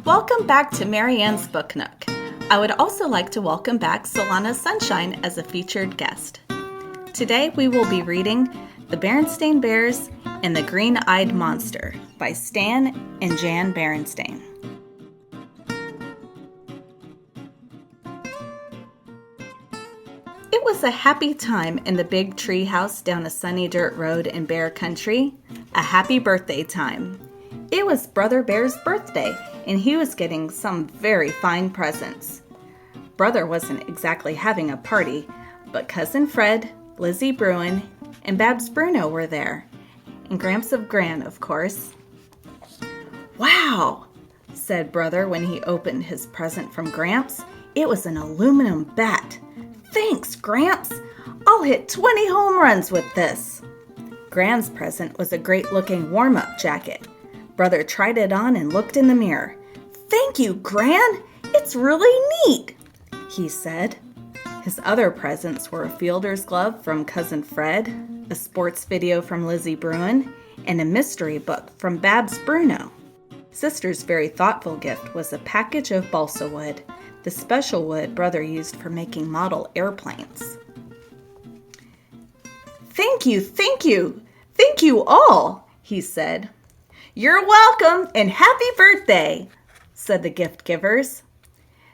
Welcome back to Marianne's Book Nook. I would also like to welcome back Solana Sunshine as a featured guest. Today we will be reading The Berenstain Bears and the Green-Eyed Monster by Stan and Jan Berenstain. It was a happy time in the big tree house down a sunny dirt road in Bear Country. A happy birthday time. It was Brother Bear's birthday, and he was getting some very fine presents. Brother wasn't exactly having a party, but Cousin Fred, Lizzie Bruin, and Babs Bruno were there, and Gramps of Gran, of course. "Wow," said Brother when he opened his present from Gramps. It was an aluminum bat. "Thanks, Gramps. I'll hit 20 home runs with this." Gran's present was a great-looking warm-up jacket. Brother tried it on and looked in the mirror. "Thank you, Gran. It's really neat," he said. His other presents were a fielder's glove from Cousin Fred, a sports video from Lizzie Bruin, and a mystery book from Babs Bruno. Sister's very thoughtful gift was a package of balsa wood, the special wood Brother used for making model airplanes. Thank you all," he said. "You're welcome and happy birthday," said the gift givers.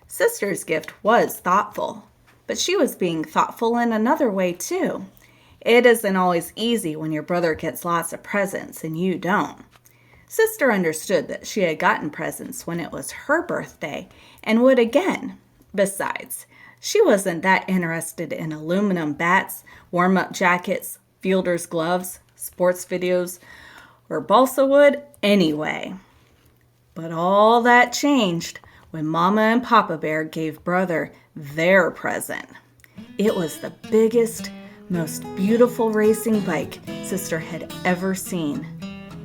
Sister's gift was thoughtful, but she was being thoughtful in another way too. It isn't always easy when your brother gets lots of presents and you don't. Sister understood that she had gotten presents when it was her birthday and would again. Besides, she wasn't that interested in aluminum bats, warm-up jackets, fielder's gloves, sports videos, or balsa wood anyway. But all that changed when Mama and Papa Bear gave Brother their present. It was the biggest, most beautiful racing bike Sister had ever seen.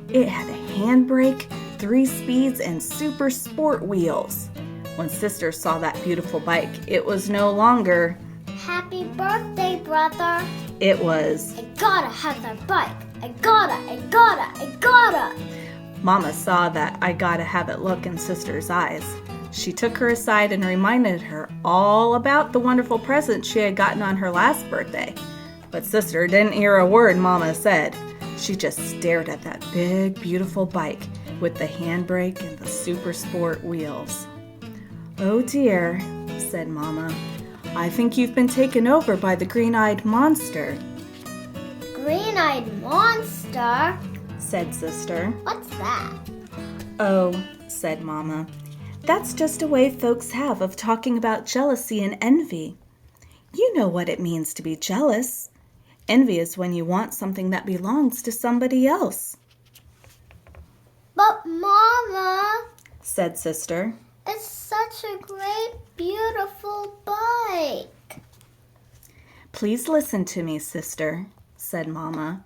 It had a handbrake, 3 speeds, and super sport wheels. When Sister saw that beautiful bike, it was no longer, "Happy birthday, brother." It was, "I gotta have that bike. I gotta. Mama saw that I gotta have it look in Sister's eyes. She took her aside and reminded her all about the wonderful present she had gotten on her last birthday. But Sister didn't hear a word Mama said. She just stared at that big, beautiful bike with the handbrake and the super sport wheels. "Oh dear," said Mama. "I think you've been taken over by the green-eyed monster." "Green-eyed monster?" said Sister. "What's that?" "Oh," said Mama, "that's just a way folks have of talking about jealousy and envy. You know what it means to be jealous. Envy is when you want something that belongs to somebody else." "But Mama," said Sister, "it's such a great, beautiful bike." "Please listen to me, Sister," said Mama.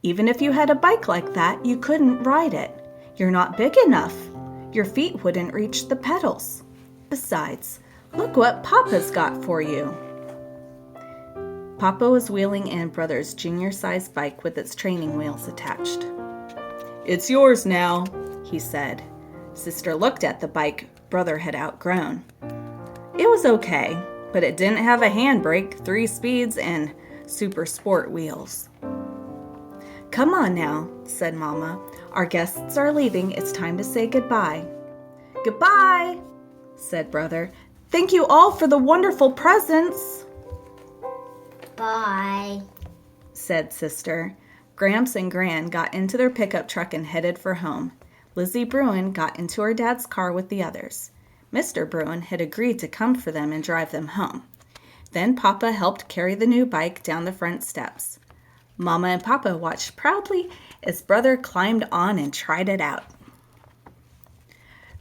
"Even if you had a bike like that, you couldn't ride it. You're not big enough. Your feet wouldn't reach the pedals. Besides, look what Papa's got for you." Papa was wheeling in Brother's junior-sized bike with its training wheels attached. "It's yours now," he said. Sister looked at the bike Brother had outgrown. It was okay, but it didn't have a handbrake, 3 speeds, and super sport wheels. "Come on now," said Mama. "Our guests are leaving. It's time to say goodbye." "Goodbye," said Brother. "Thank you all for the wonderful presents." "Bye," said Sister. Gramps and Gran got into their pickup truck and headed for home. Lizzie Bruin got into her dad's car with the others. Mr. Bruin had agreed to come for them and drive them home. Then Papa helped carry the new bike down the front steps. Mama and Papa watched proudly as Brother climbed on and tried it out.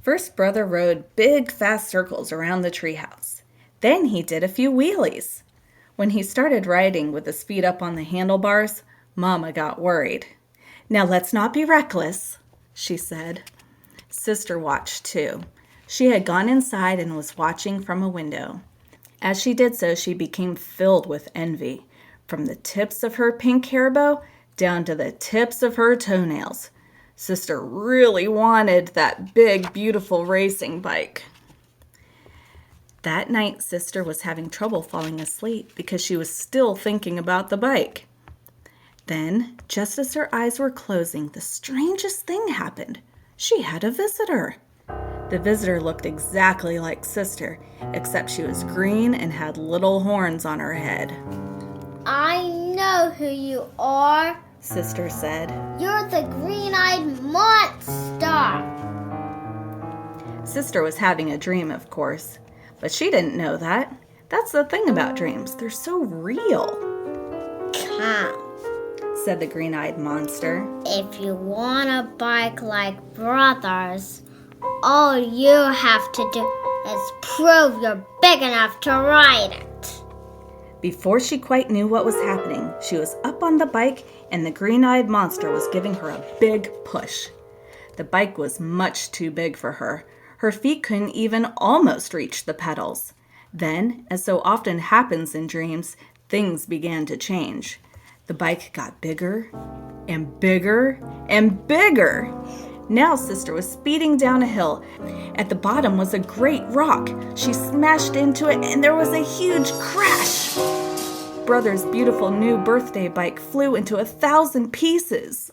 First, Brother rode big, fast circles around the treehouse. Then he did a few wheelies. When he started riding with the speed up on the handlebars, Mama got worried. "Now let's not be reckless," she said. Sister watched too. She had gone inside and was watching from a window. As she did so, she became filled with envy. From the tips of her pink hair bow down to the tips of her toenails. Sister really wanted that big, beautiful racing bike. That night, Sister was having trouble falling asleep because she was still thinking about the bike. Then, just as her eyes were closing, the strangest thing happened. She had a visitor. The visitor looked exactly like Sister, except she was green and had little horns on her head. I know who you are, Sister said. You're the green-eyed monster. Sister was having a dream, of course, but she didn't know that. That's the thing about dreams. They're so real. Come, said the green-eyed monster. if you want a bike like brothers, all you have to do is prove you're big enough to ride it. Before she quite knew what was happening, she was up on the bike and the green-eyed monster was giving her a big push. The bike was much too big for her. Her feet couldn't even almost reach the pedals. Then, as so often happens in dreams, things began to change. The bike got bigger and bigger and bigger. Now Sister was speeding down a hill. At the bottom was a great rock. She smashed into it and there was a huge crash. Brother's beautiful new birthday bike flew into 1,000 pieces.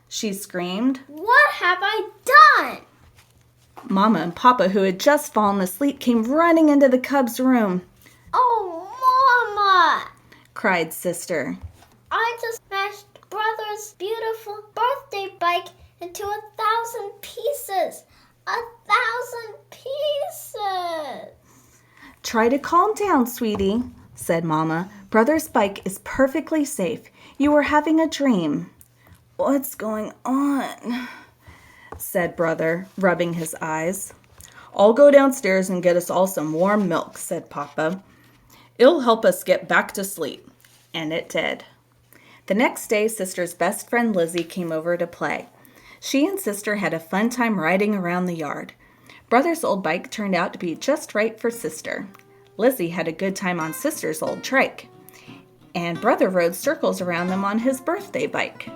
She screamed. What have I done? Mama and Papa, who had just fallen asleep, came running into the cub's room. Oh, Mama! Cried Sister. I just smashed Brother's beautiful birthday bike into 1,000 pieces. 1,000 pieces! Try to calm down, sweetie, said Mama. Brother's bike is perfectly safe. You were having a dream. What's going on? Said Brother, rubbing his eyes. I'll go downstairs and get us all some warm milk, said Papa. It'll help us get back to sleep. And it did. The next day, Sister's best friend Lizzie came over to play. She and Sister had a fun time riding around the yard. Brother's old bike turned out to be just right for Sister. Lizzie had a good time on Sister's old trike. And Brother rode circles around them on his birthday bike.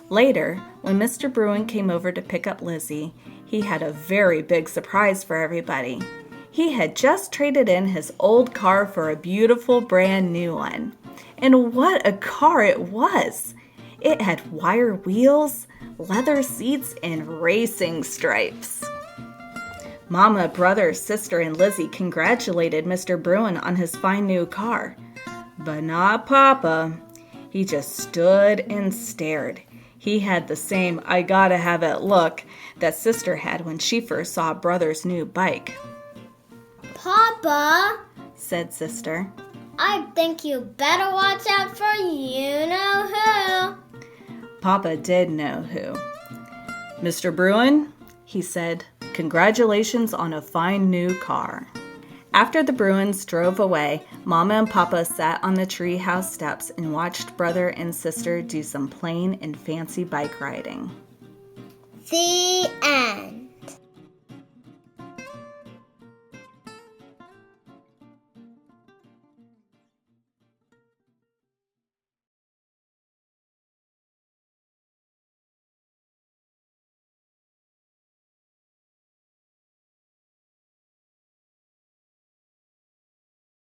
Later, when Mr. Bruin came over to pick up Lizzie, he had a very big surprise for everybody. He had just traded in his old car for a beautiful brand new one. And what a car it was! It had wire wheels, leather seats, and racing stripes. Mama, Brother, Sister, and Lizzie congratulated Mr. Bruin on his fine new car. But not Papa. He just stood and stared. He had the same I gotta have it look that Sister had when she first saw Brother's new bike. Papa, said Sister. I think you better watch out for you-know-who. Papa did know who. Mr. Bruin, he said, congratulations on a fine new car. After the Bruins drove away, Mama and Papa sat on the treehouse steps and watched Brother and Sister do some plain and fancy bike riding. The end.